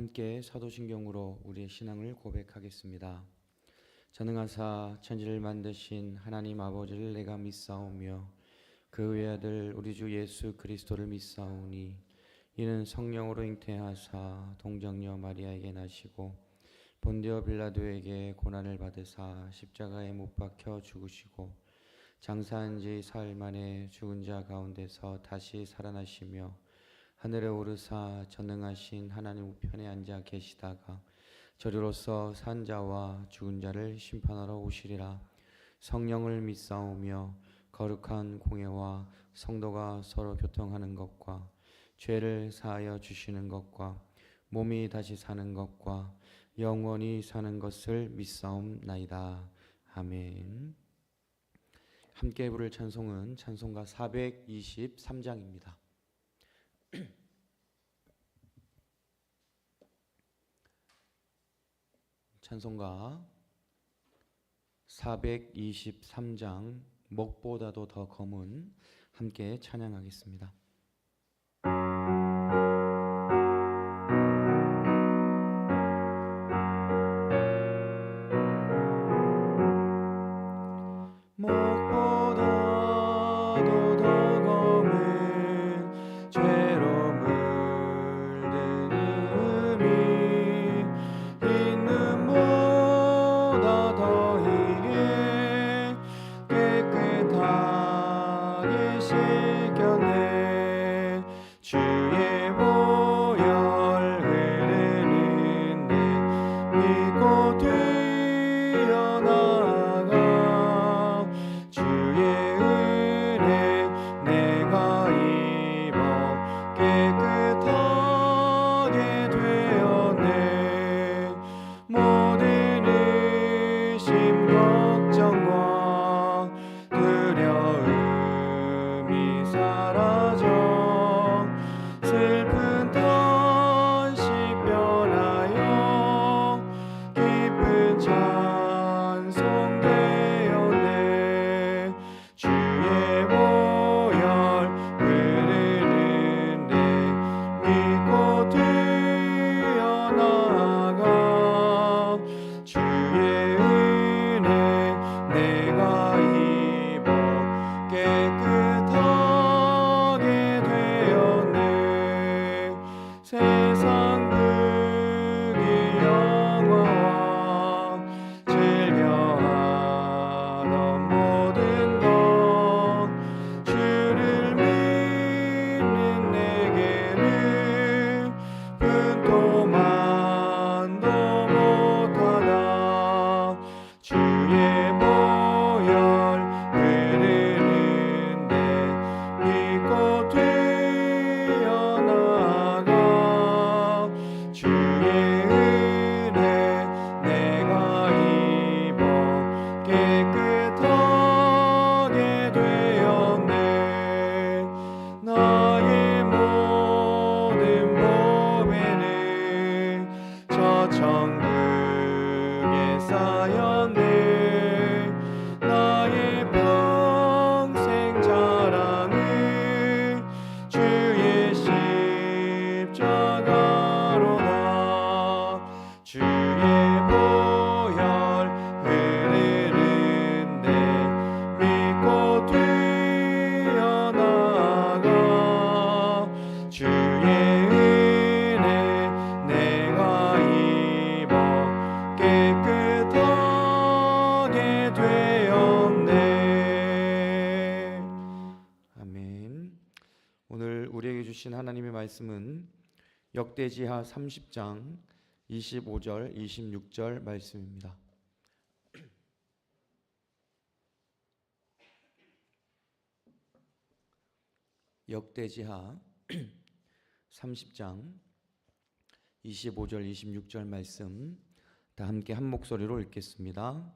함께 사도신경으로 우리의 신앙을 고백하겠습니다. 전능하사 천지를 만드신 하나님 아버지를 내가 믿사오며 그 외아들 우리 주 예수 그리스도를 믿사오니 이는 성령으로 잉태하사 동정녀 마리아에게 나시고 본디오 빌라도에게 고난을 받으사 십자가에 못 박혀 죽으시고 장사한 지 사흘 만에 죽은 자 가운데서 다시 살아나시며 하늘에 오르사 전능하신 하나님 우편에 앉아 계시다가 저리로서 산 자와 죽은 자를 심판하러 오시리라. 성령을 믿사오며 거룩한 공예와 성도가 서로 교통하는 것과 죄를 사하여 주시는 것과 몸이 다시 사는 것과 영원히 사는 것을 믿사옵나이다. 아멘. 함께 부를 찬송은 찬송가 423장입니다. 찬송가 423장 목보다도 더 검은 함께 찬양하겠습니다. 하나님의 말씀은 역대지하 30장 25절 26절 말씀입니다. 역대지하 30장 25절 26절 말씀 다 함께 한 목소리로 읽겠습니다.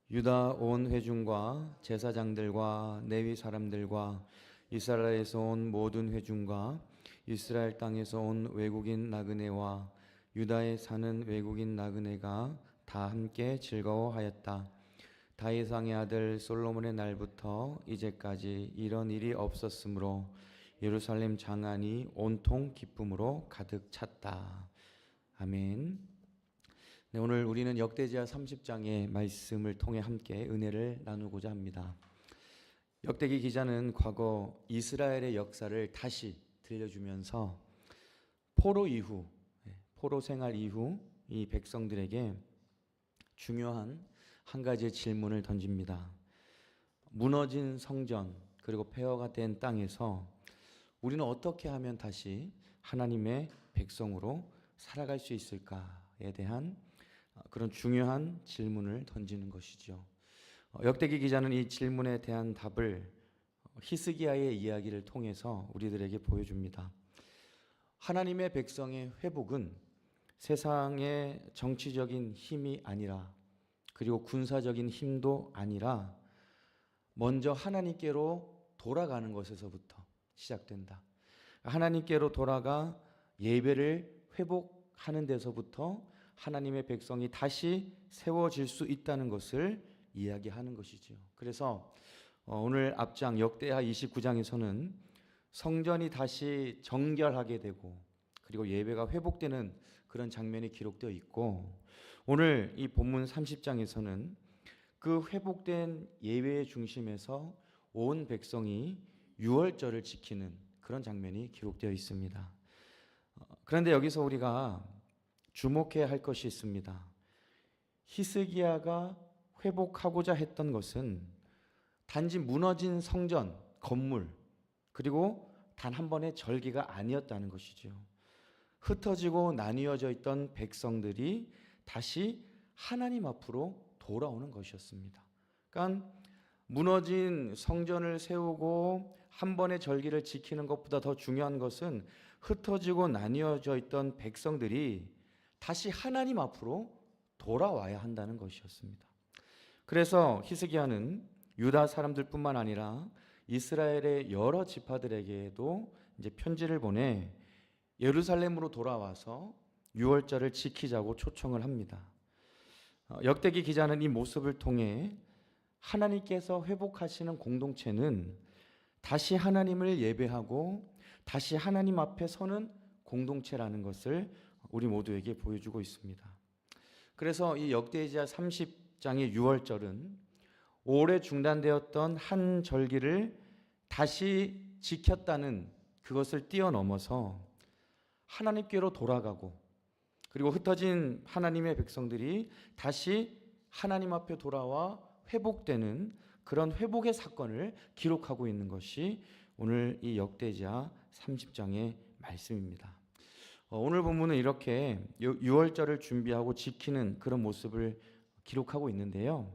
유다 온 회중과 제사장들과 레위 사람들과 이스라엘에서 온 모든 회중과 이스라엘 땅에서 온 외국인 나그네와 유다에 사는 외국인 나그네가 다 함께 즐거워하였다. 다윗 왕의 아들 솔로몬의 날부터 이제까지 이런 일이 없었으므로 예루살렘 장안이 온통 기쁨으로 가득 찼다. 아멘. 네, 오늘 우리는 역대지하 30장의 말씀을 통해 함께 은혜를 나누고자 합니다. 역대기 기자는 과거 이스라엘의 역사를 다시 들려주면서 포로 생활 이후 이 백성들에게 중요한 한 가지의 질문을 던집니다. 무너진 성전 그리고 폐허가 된 땅에서 우리는 어떻게 하면 다시 하나님의 백성으로 살아갈 수 있을까에 대한 그런 중요한 질문을 던지는 것이죠. 역대기 기자는 이 질문에 대한 답을 히스기야의 이야기를 통해서 우리들에게 보여줍니다. 하나님의 백성의 회복은 세상의 정치적인 힘이 아니라, 그리고 군사적인 힘도 아니라 먼저 하나님께로 돌아가는 것에서부터 시작된다. 하나님께로 돌아가 예배를 회복하는 데서부터 하나님의 백성이 다시 세워질 수 있다는 것을 이야기하는 것이죠. 그래서 오늘 앞장 역대하 29장에서는 성전이 다시 정결하게 되고 그리고 예배가 회복되는 그런 장면이 기록되어 있고, 오늘 이 본문 30장에서는 그 회복된 예배의 중심에서 온 백성이 유월절을 지키는 그런 장면이 기록되어 있습니다. 그런데 여기서 우리가 주목해야 할 것이 있습니다. 히스기야가 회복하고자 했던 것은 단지 무너진 성전, 건물, 그리고 단 한 번의 절기가 아니었다는 것이죠. 흩어지고 나뉘어져 있던 백성들이 다시 하나님 앞으로 돌아오는 것이었습니다. 그러니까 무너진 성전을 세우고 한 번의 절기를 지키는 것보다 더 중요한 것은 흩어지고 나뉘어져 있던 백성들이 다시 하나님 앞으로 돌아와야 한다는 것이었습니다. 그래서 히스기야는 유다 사람들뿐만 아니라 이스라엘의 여러 지파들에게도 이제 편지를 보내 예루살렘으로 돌아와서 유월절을 지키자고 초청을 합니다. 역대기 기자는 이 모습을 통해 하나님께서 회복하시는 공동체는 다시 하나님을 예배하고 다시 하나님 앞에 서는 공동체라는 것을 우리 모두에게 보여주고 있습니다. 그래서 이 역대기자 30장의 유월절은 오래 중단되었던 한 절기를 다시 지켰다는 그것을 뛰어넘어서 하나님께로 돌아가고, 그리고 흩어진 하나님의 백성들이 다시 하나님 앞에 돌아와 회복되는 그런 회복의 사건을 기록하고 있는 것이 오늘 이 역대기자 30장의 말씀입니다. 오늘 본문은 이렇게 유월절을 준비하고 지키는 그런 모습을 기록하고 있는데요.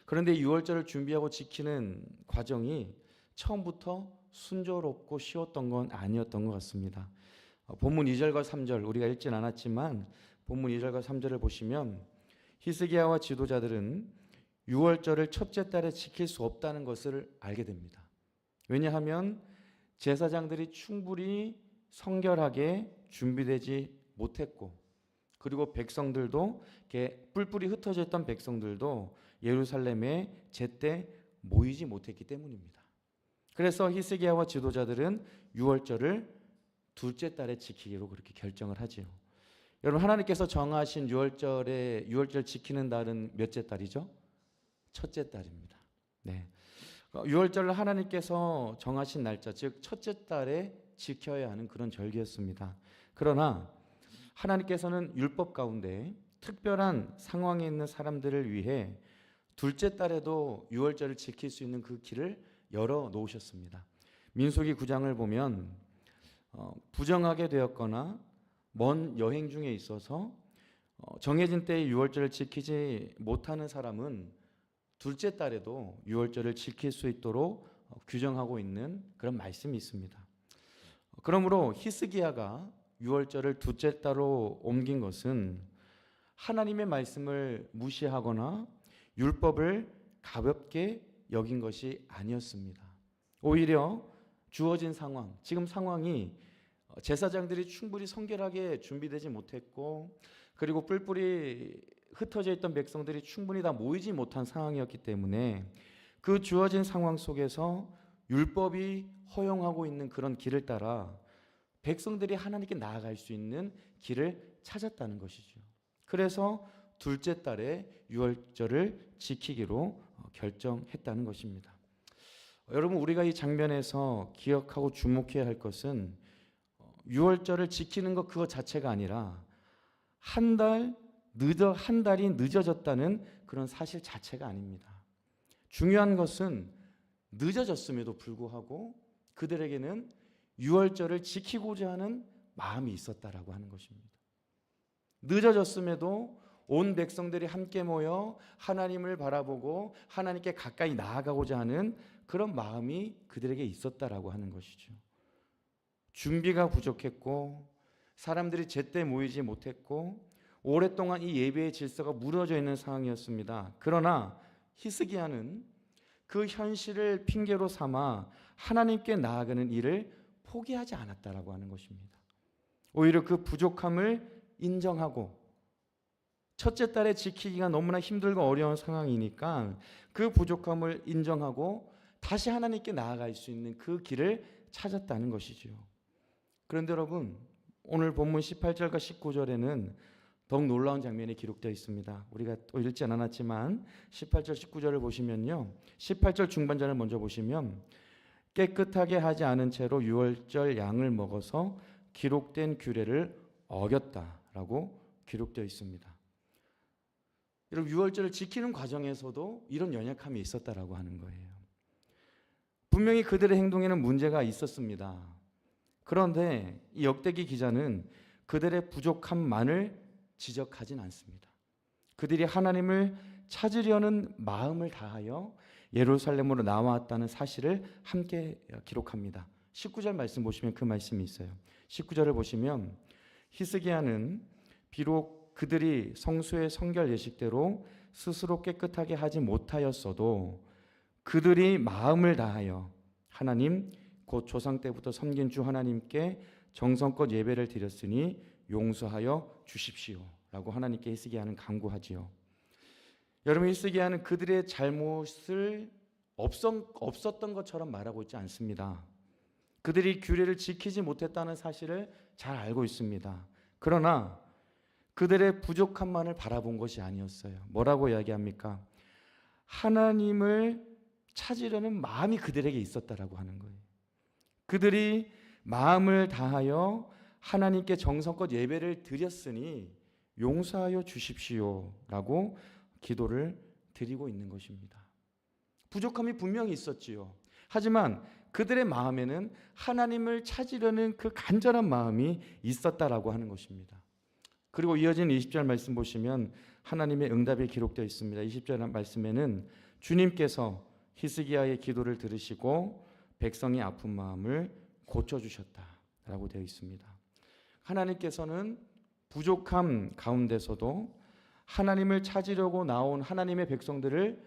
그런데 유월절을 준비하고 지키는 과정이 처음부터 순조롭고 쉬웠던 건 아니었던 것 같습니다. 본문 2절과 3절 우리가 읽진 않았지만 본문 2절과 3절을 보시면 히스기야와 지도자들은 유월절을 첫째 달에 지킬 수 없다는 것을 알게 됩니다. 왜냐하면 제사장들이 충분히 성결하게 준비되지 못했고, 그리고 백성들도 뿔뿔이 흩어져 있던 백성들도 예루살렘에 제때 모이지 못했기 때문입니다. 그래서 히스기야와 지도자들은 유월절을 둘째 달에 지키기로 그렇게 결정을 하지요. 여러분, 하나님께서 정하신 유월절 지키는 달은 몇째 달이죠? 첫째 달입니다. 네. 유월절을 하나님께서 정하신 날짜, 즉 첫째 달에 지켜야 하는 그런 절기였습니다. 그러나 하나님께서는 율법 가운데 특별한 상황에 있는 사람들을 위해 둘째 달에도 유월절을 지킬 수 있는 그 길을 열어 놓으셨습니다. 민수기 9장을 보면 부정하게 되었거나 먼 여행 중에 있어서 정해진 때에 유월절을 지키지 못하는 사람은 둘째 달에도 유월절을 지킬 수 있도록 규정하고 있는 그런 말씀이 있습니다. 그러므로 히스기야가 유월절을 둘째 달로 옮긴 것은 하나님의 말씀을 무시하거나 율법을 가볍게 여긴 것이 아니었습니다. 오히려 주어진 상황, 지금 상황이 제사장들이 충분히 성결하게 준비되지 못했고, 그리고 뿔뿔이 흩어져 있던 백성들이 충분히 다 모이지 못한 상황이었기 때문에 그 주어진 상황 속에서 율법이 허용하고 있는 그런 길을 따라 백성들이 하나님께 나아갈 수 있는 길을 찾았다는 것이죠. 그래서 둘째 달에 유월절을 지키기로 결정했다는 것입니다. 여러분, 우리가 이 장면에서 기억하고 주목해야 할 것은 유월절을 지키는 것 그것 자체가 아니라 한 달이 늦어졌다는 그런 사실 자체가 아닙니다. 중요한 것은 늦어졌음에도 불구하고 그들에게는 유월절을 지키고자 하는 마음이 있었다라고 하는 것입니다. 늦어졌음에도 온 백성들이 함께 모여 하나님을 바라보고 하나님께 가까이 나아가고자 하는 그런 마음이 그들에게 있었다라고 하는 것이죠. 준비가 부족했고 사람들이 제때 모이지 못했고 오랫동안 이 예배의 질서가 무너져 있는 상황이었습니다. 그러나 히스기야는 그 현실을 핑계로 삼아 하나님께 나아가는 일을 포기하지 않았다라고 하는 것입니다. 오히려 그 부족함을 인정하고 첫째 달에 지키기가 너무나 힘들고 어려운 상황이니까 그 부족함을 인정하고 다시 하나님께 나아갈 수 있는 그 길을 찾았다는 것이죠. 그런데 여러분, 오늘 본문 18절과 19절에는 더욱 놀라운 장면이 기록되어 있습니다. 우리가 또 읽지 않았지만 18절 19절을 보시면요, 18절 중반절을 먼저 보시면 깨끗하게 하지 않은 채로 유월절 양을 먹어서 기록된 규례를 어겼다라고 기록되어 있습니다. 여러분, 유월절을 지키는 과정에서도 이런 연약함이 있었다라고 하는 거예요. 분명히 그들의 행동에는 문제가 있었습니다. 그런데 이 역대기 기자는 그들의 부족함만을 지적하진 않습니다. 그들이 하나님을 찾으려는 마음을 다하여 예루살렘으로 나왔다는 사실을 함께 기록합니다. 19절 말씀 보시면 그 말씀이 있어요. 19절을 보시면 히스기야는 비록 그들이 성수의 성결 예식대로 스스로 깨끗하게 하지 못하였어도 그들이 마음을 다하여 하나님 곧 조상 때부터 섬긴 주 하나님께 정성껏 예배를 드렸으니 용서하여 주십시오 라고 하나님께 히스기야는 간구하지요. 여러분, 히스기야는 그들의 잘못을 없었던 것처럼 말하고 있지 않습니다. 그들이 규례를 지키지 못했다는 사실을 잘 알고 있습니다. 그러나 그들의 부족함만을 바라본 것이 아니었어요. 뭐라고 이야기합니까? 하나님을 찾으려는 마음이 그들에게 있었다라고 하는 거예요. 그들이 마음을 다하여 하나님께 정성껏 예배를 드렸으니 용서하여 주십시오라고 기도를 드리고 있는 것입니다. 부족함이 분명히 있었지요. 하지만 그들의 마음에는 하나님을 찾으려는 그 간절한 마음이 있었다라고 하는 것입니다. 그리고 이어진 20절 말씀 보시면 하나님의 응답이 기록되어 있습니다. 20절 말씀에는 주님께서 히스기야의 기도를 들으시고 백성의 아픈 마음을 고쳐주셨다라고 되어 있습니다. 하나님께서는 부족함 가운데서도 하나님을 찾으려고 나온 하나님의 백성들을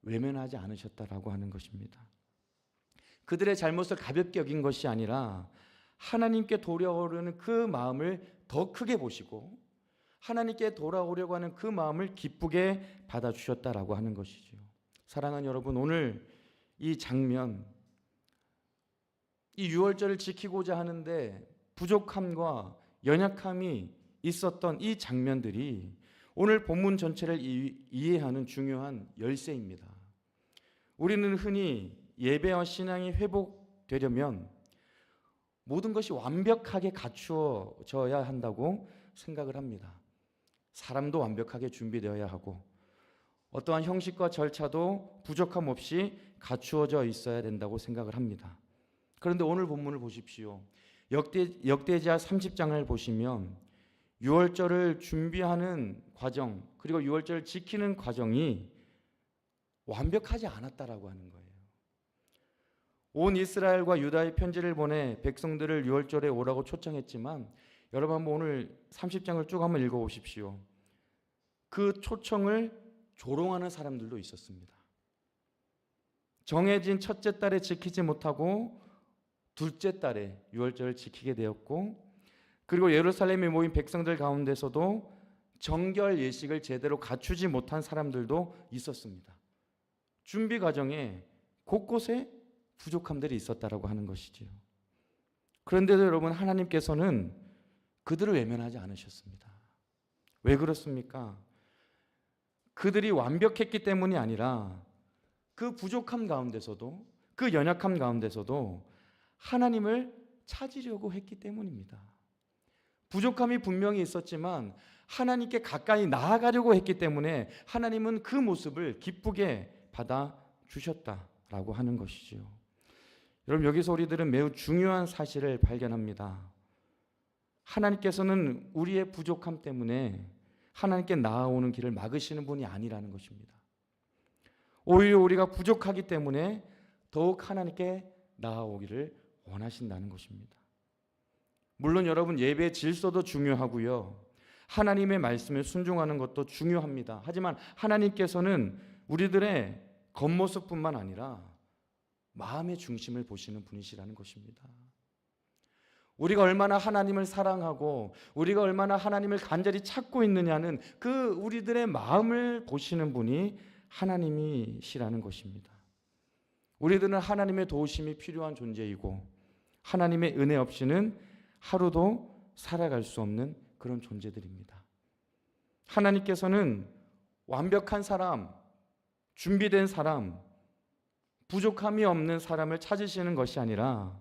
외면하지 않으셨다라고 하는 것입니다. 그들의 잘못을 가볍게 여긴 것이 아니라 하나님께 돌아오려는 그 마음을 더 크게 보시고 하나님께 돌아오려고 하는 그 마음을 기쁘게 받아주셨다라고 하는 것이죠. 사랑하는 여러분, 오늘 이 장면, 이 유월절을 지키고자 하는데 부족함과 연약함이 있었던 이 장면들이 오늘 본문 전체를 이해하는 중요한 열쇠입니다. 우리는 흔히 예배와 신앙이 회복되려면 모든 것이 완벽하게 갖추어져야 한다고 생각을 합니다. 사람도 완벽하게 준비되어야 하고 어떠한 형식과 절차도 부족함 없이 갖추어져 있어야 된다고 생각을 합니다. 그런데 오늘 본문을 보십시오. 역대지하 30장을 보시면 유월절을 준비하는 과정, 그리고 유월절을 지키는 과정이 완벽하지 않았다라고 하는 거예요. 온 이스라엘과 유다의 편지를 보내 백성들을 유월절에 오라고 초청했지만 여러분 한번 오늘 30장을 쭉 한번 읽어보십시오. 그 초청을 조롱하는 사람들도 있었습니다. 정해진 첫째 달에 지키지 못하고 둘째 달에 유월절을 지키게 되었고, 그리고 예루살렘에 모인 백성들 가운데서도 정결 예식을 제대로 갖추지 못한 사람들도 있었습니다. 준비 과정에 곳곳에 부족함들이 있었다라고 하는 것이지요. 그런데도 여러분, 하나님께서는 그들을 외면하지 않으셨습니다. 왜 그렇습니까? 그들이 완벽했기 때문이 아니라 그 부족함 가운데서도, 그 연약함 가운데서도 하나님을 찾으려고 했기 때문입니다. 부족함이 분명히 있었지만 하나님께 가까이 나아가려고 했기 때문에 하나님은 그 모습을 기쁘게 받아주셨다라고 하는 것이지요. 여러분, 여기서 우리들은 매우 중요한 사실을 발견합니다. 하나님께서는 우리의 부족함 때문에 하나님께 나아오는 길을 막으시는 분이 아니라는 것입니다. 오히려 우리가 부족하기 때문에 더욱 하나님께 나아오기를 원하신다는 것입니다. 물론 여러분, 예배의 질서도 중요하고요, 하나님의 말씀에 순종하는 것도 중요합니다. 하지만 하나님께서는 우리들의 겉모습뿐만 아니라 마음의 중심을 보시는 분이시라는 것입니다. 우리가 얼마나 하나님을 사랑하고 우리가 얼마나 하나님을 간절히 찾고 있느냐는 그 우리들의 마음을 보시는 분이 하나님이시라는 것입니다. 우리들은 하나님의 도우심이 필요한 존재이고 하나님의 은혜 없이는 하루도 살아갈 수 없는 그런 존재들입니다. 하나님께서는 완벽한 사람, 준비된 사람, 부족함이 없는 사람을 찾으시는 것이 아니라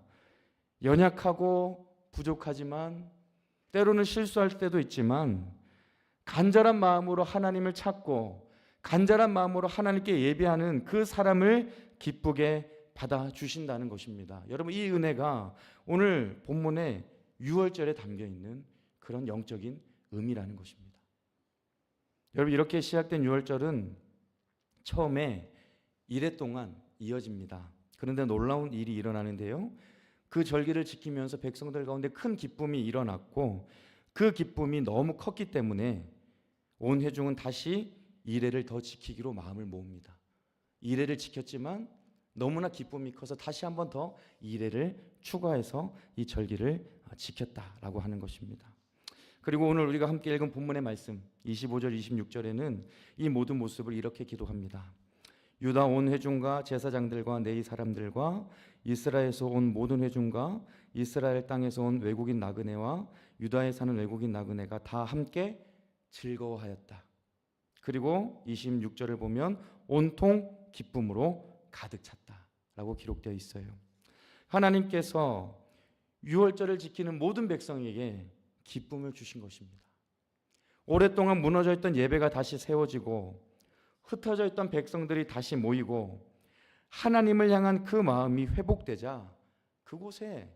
연약하고 부족하지만 때로는 실수할 때도 있지만 간절한 마음으로 하나님을 찾고 간절한 마음으로 하나님께 예배하는 그 사람을 기쁘게 받아주신다는 것입니다. 여러분, 이 은혜가 오늘 본문의 유월절에 담겨 있는 그런 영적인 의미라는 것입니다. 여러분, 이렇게 시작된 유월절은 처음에 이래 동안 이어집니다. 그런데 놀라운 일이 일어나는데요, 그 절기를 지키면서 백성들 가운데 큰 기쁨이 일어났고 그 기쁨이 너무 컸기 때문에 온 회중은 다시 이레를 더 지키기로 마음을 모읍니다. 이레를 지켰지만 너무나 기쁨이 커서 다시 한번 더 이레를 추가해서 이 절기를 지켰다라고 하는 것입니다. 그리고 오늘 우리가 함께 읽은 본문의 말씀 25절 26절에는 이 모든 모습을 이렇게 기도합니다. 유다 온 회중과 제사장들과 네이 사람들과 이스라엘에서 온 모든 회중과 이스라엘 땅에서 온 외국인 나그네와 유다에 사는 외국인 나그네가 다 함께 즐거워하였다. 그리고 26절을 보면 온통 기쁨으로 가득 찼다라고 기록되어 있어요. 하나님께서 유월절을 지키는 모든 백성에게 기쁨을 주신 것입니다. 오랫동안 무너져 있던 예배가 다시 세워지고 흩어져 있던 백성들이 다시 모이고 하나님을 향한 그 마음이 회복되자 그곳에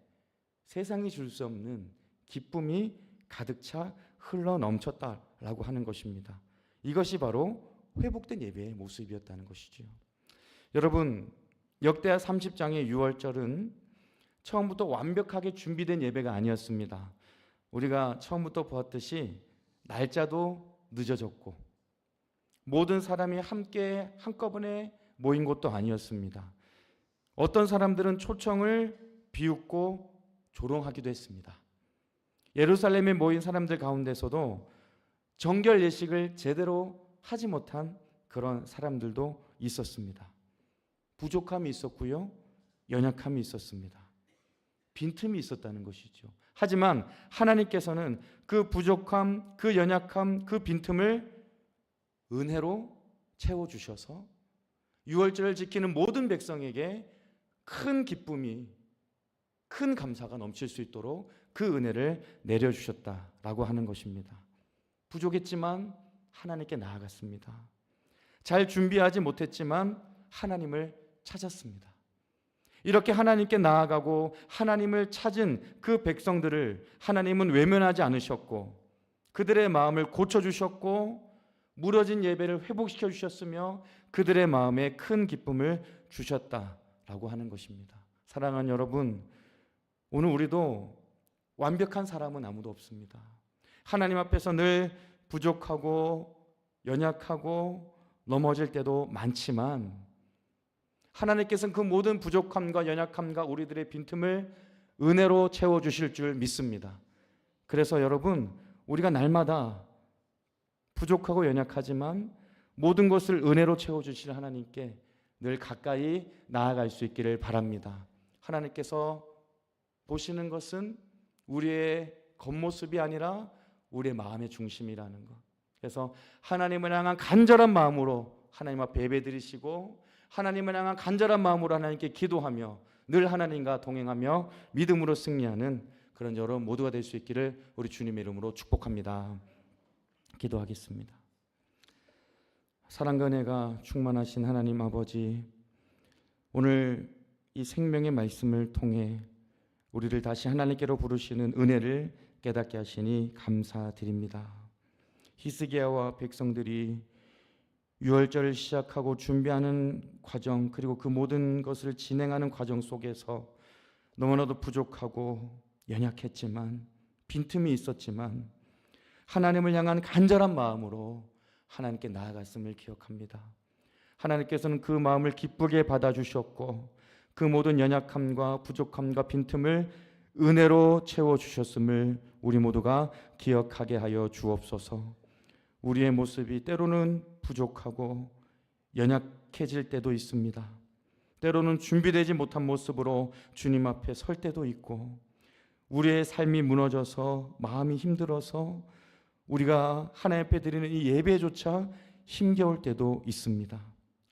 세상이 줄 수 없는 기쁨이 가득 차 흘러 넘쳤다라고 하는 것입니다. 이것이 바로 회복된 예배의 모습이었다는 것이죠. 여러분, 역대하 30장의 유월절은 처음부터 완벽하게 준비된 예배가 아니었습니다. 우리가 처음부터 보았듯이 날짜도 늦어졌고 모든 사람이 함께 한꺼번에 모인 것도 아니었습니다. 어떤 사람들은 초청을 비웃고 조롱하기도 했습니다. 예루살렘에 모인 사람들 가운데서도 정결 예식을 제대로 하지 못한 그런 사람들도 있었습니다. 부족함이 있었고요, 연약함이 있었습니다. 빈틈이 있었다는 것이죠. 하지만 하나님께서는 그 부족함, 그 연약함, 그 빈틈을 은혜로 채워주셔서 유월절을 지키는 모든 백성에게 큰 기쁨이, 큰 감사가 넘칠 수 있도록 그 은혜를 내려주셨다라고 하는 것입니다. 부족했지만 하나님께 나아갔습니다. 잘 준비하지 못했지만 하나님을 찾았습니다. 이렇게 하나님께 나아가고 하나님을 찾은 그 백성들을 하나님은 외면하지 않으셨고 그들의 마음을 고쳐주셨고 무너진 예배를 회복시켜 주셨으며 그들의 마음에 큰 기쁨을 주셨다라고 하는 것입니다. 사랑하는 여러분, 오늘 우리도 완벽한 사람은 아무도 없습니다. 하나님 앞에서 늘 부족하고 연약하고 넘어질 때도 많지만 하나님께서는 그 모든 부족함과 연약함과 우리들의 빈틈을 은혜로 채워주실 줄 믿습니다. 그래서 여러분, 우리가 날마다 부족하고 연약하지만 모든 것을 은혜로 채워주실 하나님께 늘 가까이 나아갈 수 있기를 바랍니다. 하나님께서 보시는 것은 우리의 겉모습이 아니라 우리의 마음의 중심이라는 것. 그래서 하나님을 향한 간절한 마음으로 하나님 앞에 예배드리시고 하나님을 향한 간절한 마음으로 하나님께 기도하며 늘 하나님과 동행하며 믿음으로 승리하는 그런 여러분 모두가 될 수 있기를 우리 주님의 이름으로 축복합니다. 기도하겠습니다. 사랑과 은혜가 충만하신 하나님 아버지, 오늘 이 생명의 말씀을 통해 우리를 다시 하나님께로 부르시는 은혜를 깨닫게 하시니 감사드립니다. 히스기야와 백성들이 유월절을 시작하고 준비하는 과정, 그리고 그 모든 것을 진행하는 과정 속에서 너무나도 부족하고 연약했지만, 빈틈이 있었지만 하나님을 향한 간절한 마음으로 하나님께 나아갔음을 기억합니다. 하나님께서는 그 마음을 기쁘게 받아주셨고 그 모든 연약함과 부족함과 빈틈을 은혜로 채워주셨음을 우리 모두가 기억하게 하여 주옵소서. 우리의 모습이 때로는 부족하고 연약해질 때도 있습니다. 때로는 준비되지 못한 모습으로 주님 앞에 설 때도 있고, 우리의 삶이 무너져서 마음이 힘들어서 우리가 하나님 앞에 드리는 이 예배조차 힘겨울 때도 있습니다.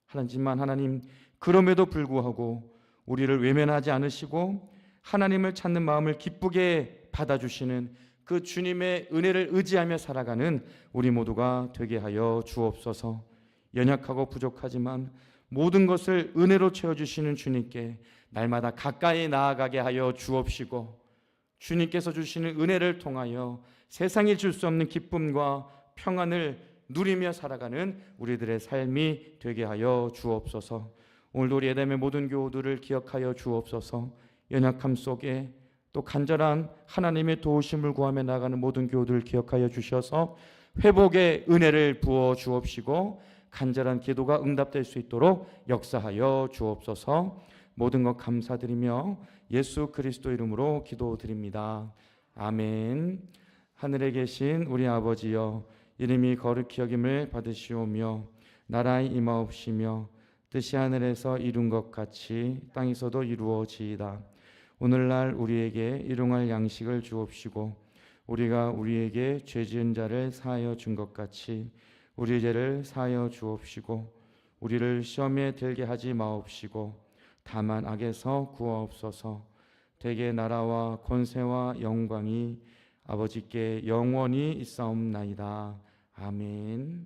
하지만 하나님, 그럼에도 불구하고 우리를 외면하지 않으시고 하나님을 찾는 마음을 기쁘게 받아주시는 그 주님의 은혜를 의지하며 살아가는 우리 모두가 되게 하여 주옵소서. 연약하고 부족하지만 모든 것을 은혜로 채워주시는 주님께 날마다 가까이 나아가게 하여 주옵시고, 주님께서 주시는 은혜를 통하여 세상이 줄 수 없는 기쁨과 평안을 누리며 살아가는 우리들의 삶이 되게 하여 주옵소서. 오늘도 우리 에덴의 모든 교우들을 기억하여 주옵소서. 연약함 속에 또 간절한 하나님의 도우심을 구하며 나가는 모든 교우들을 기억하여 주셔서 회복의 은혜를 부어 주옵시고 간절한 기도가 응답될 수 있도록 역사하여 주옵소서. 모든 것 감사드리며 예수 그리스도 이름으로 기도드립니다. 아멘. 하늘에 계신 우리 아버지여, 이름이 거룩히 여김을 받으시오며 나라의 임하옵시며 뜻이 하늘에서 이룬 것 같이 땅에서도 이루어지이다. 오늘날 우리에게 일용할 양식을 주옵시고 우리가 우리에게 죄 지은 자를 사하여 준 것 같이 우리 죄를 사하여 주옵시고 우리를 시험에 들게 하지 마옵시고 다만 악에서 구하옵소서. 대개 나라와 권세와 영광이 아버지께 영원히 있사옵나이다. 아멘.